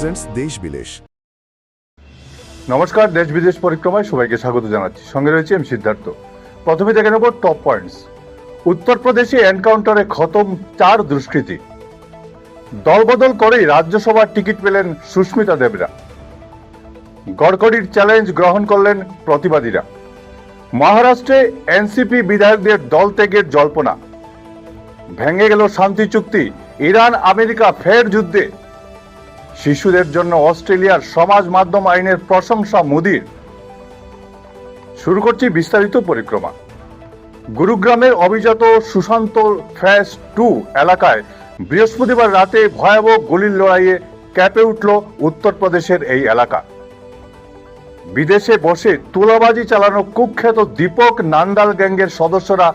Presents দেশ বিদেশ। নমস্কার, দেশ বিদেশ পরিক্রমায় সবাইকে স্বাগত জানাচ্ছি। সঙ্গে রয়েছে আমি সিদ্ধার্থ। প্রথমে দেখে নেব টপ পয়েন্টস। উত্তরপ্রদেশে এনকাউন্টারে খতম 4 দুষ্কৃতী। দলবদল করেই রাজ্যসভার টিকিট পেলেন সুস্মিতা দেবরা। গড়করির চ্যালেঞ্জ গ্রহণ করলেন প্রতিবাদীরা। মহারাষ্ট্রে এনসিপি বিধায়কদের দল ত্যাগের জল্পনা। ভেঙে গেল শান্তি চুক্তি, ইরান আমেরিকা ফের যুদ্ধে। শিশুদের জন্য অস্ট্রেলিয়ার সমাজ মাধ্যম আইনের প্রশংসা মোদির। শুরু করছি বিস্তারিত পরিক্রমা। গুরুগ্রামের অভিজাত সুশান্ত ফেজ 2 এলাকায় বৃহস্পতিবার রাতে ভয়াবহ গুলির লড়াইয়ে কেঁপে উঠল উত্তরপ্রদেশের এই এলাকা। বিদেশে বসে তুলাবাজি চালানো কুখ্যাত দীপক নান্দাল গ্যাংয়ের সদস্যরা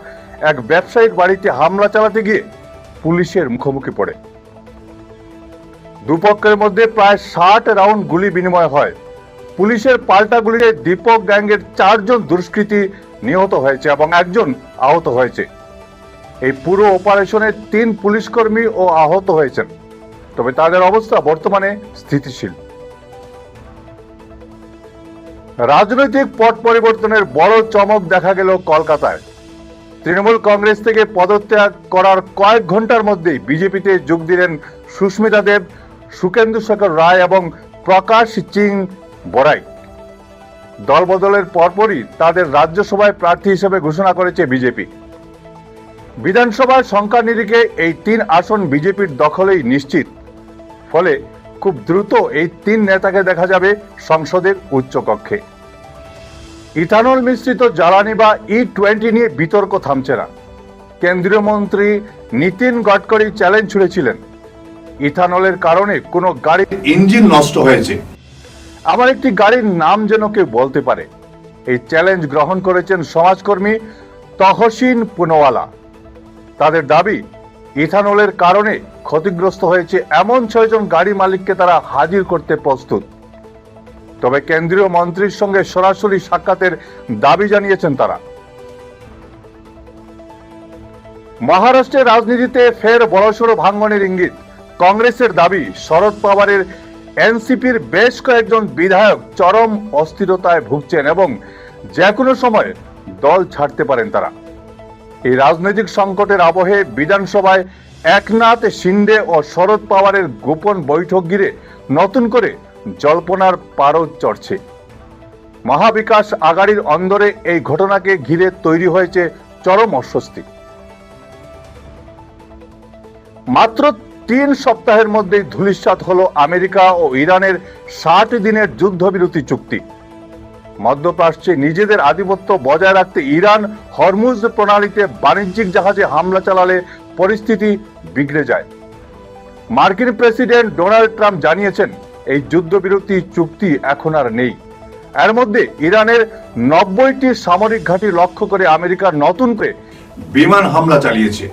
এক ব্যবসায়ীর বাড়িতে হামলা চালাতে গিয়ে পুলিশের মুখোমুখি পড়ে। দুপক্ষের মধ্যে প্রায় 60 রাউন্ড গুলি বিনিময় হয়। পুলিশের পাল্টা গুলিতে দীপক গ্যাংয়ের 4 জন দুষ্কৃতী নিহত হয়েছে এবং 1 জন আহত হয়েছে। এই পুরো অপারেশনে 3 পুলিশকর্মী ও আহত হয়েছেন, তবে তাদের অবস্থা বর্তমানে স্থিতিশীল। রাজনৈতিক পট পরিবর্তনের বড় চমক দেখা গেল কলকাতায়। তৃণমূল কংগ্রেস থেকে পদত্যাগ করার কয়েক ঘন্টার মধ্যেই বিজেপিতে যোগ দিলেন সুস্মিতা দেব, সুকেন্দু শেখর রায় এবং প্রকাশ সিং বড়াই। দলবদলের পরপরই তাদের রাজ্যসভায় প্রার্থী হিসেবে ঘোষণা করেছে বিজেপি। বিধানসভার সংখ্যা নিরিখে এই 3 আসন বিজেপির দখলেই নিশ্চিত। ফলে খুব দ্রুত এই 3 নেতাকে দেখা যাবে সংসদের উচ্চকক্ষে। ইথানল মিশ্রিত জ্বালানি বা E20 নিয়ে বিতর্ক থামছে না। কেন্দ্রীয় মন্ত্রী নীতিন গডকরি চ্যালেঞ্জ ছুড়েছিলেন, ইথানলের কারণে কোনো গাড়ির ইঞ্জিন নষ্ট হয়েছে, আমার একটি গাড়ির নাম যেন কেউ বলতে পারে। এই চ্যালেঞ্জ গ্রহণ করেছেন সমাজকর্মী তহসিন পুনওয়ালা। তাদের দাবি, ইথানলের কারণে ক্ষতিগ্রস্ত হয়েছে এমন 6 জন গাড়ি মালিককে তারা হাজির করতে প্রস্তুত। তবে কেন্দ্রীয় মন্ত্রীর সঙ্গে সরাসরি সাক্ষাতের দাবি জানিয়েছেন তারা। মহারাষ্ট্রের রাজনীতিতে ফের বড়সড় ভাঙনের ইঙ্গিত। কংগ্রেসের দাবি, শরদ পাওয়ারের এনসিপির বেশ কয়েকজন বিধায়ক চরম অস্থিরতায় ভুগছেন এবং যে কোনো সময় দল ছাড়তে পারেন তারা। এই রাজনৈতিক সংকটের আবহে বিধানসভায় একনাথ শিন্ডে ও শরদ পাওয়ারের গোপন বৈঠক ঘিরে নতুন করে জল্পনার পারদ চড়ছে। মহাবিকাশ আঘাড়ির অন্দরে এই ঘটনাকে ঘিরে তৈরি হয়েছে চরম অস্বস্তি। মাত্র 3 সপ্তাহের মধ্যেই ধূলিসাৎ হলো আমেরিকা ও ইরানের 60 দিনের যুদ্ধবিরতি চুক্তি। মধ্যপ্রাচ্যে নিজেদের আধিপত্য বজায় রাখতে ইরান হরমুজ প্রণালীতে বাণিজ্যিক জাহাজে হামলা চালালে পরিস্থিতি বিগড়ে যায়। মার্কিন প্রেসিডেন্ট ডোনাল্ড ট্রাম্প জানিয়েছেন, এই যুদ্ধবিরতি চুক্তি এখন আর নেই। এর মধ্যে ইরানের 90টি সামরিক ঘাঁটি লক্ষ্য করে আমেরিকা নতুন করে বিমান হামলা চালিয়েছে,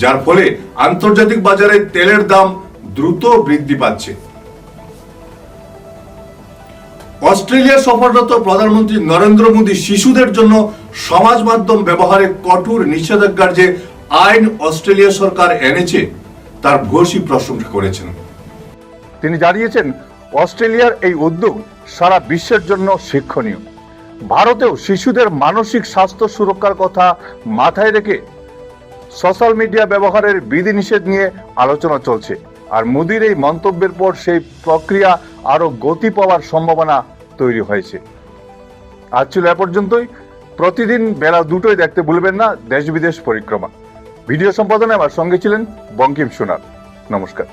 যার ফলে আন্তর্জাতিক বাজারে তেলের দাম দ্রুত বৃদ্ধি পাচ্ছে। অস্ট্রেলিয়া সফররত প্রধানমন্ত্রী নরেন্দ্র মোদী শিশুদের জন্য সমাজ মাধ্যম ব্যবহারে কঠোর নিষেধাজ্ঞার যে আইন অস্ট্রেলিয়া সরকার এনেছে তার ভূয়সী প্রশংসা করেছেন। তিনি জানিয়েছেন, অস্ট্রেলিয়ার এই উদ্যোগ সারা বিশ্বের জন্য শিক্ষণীয়। ভারতেও শিশুদের মানসিক স্বাস্থ্য সুরক্ষার কথা মাথায় রেখে সোশ্যাল মিডিয়া ব্যবহারের বিধিনিষেধ নিয়ে আলোচনা চলছে। আর মোদির এই মন্তব্যের পর সেই প্রক্রিয়া আরো গতি পাওয়ার সম্ভাবনা তৈরি হয়েছে। আজ ছিল এ পর্যন্তই। প্রতিদিন বেলা 2টোয় দেখতে ভুলবেন না দেশ বিদেশ পরিক্রমা। ভিডিও সম্পাদনে আমার সঙ্গে ছিলেন বঙ্কিম সোনার। নমস্কার।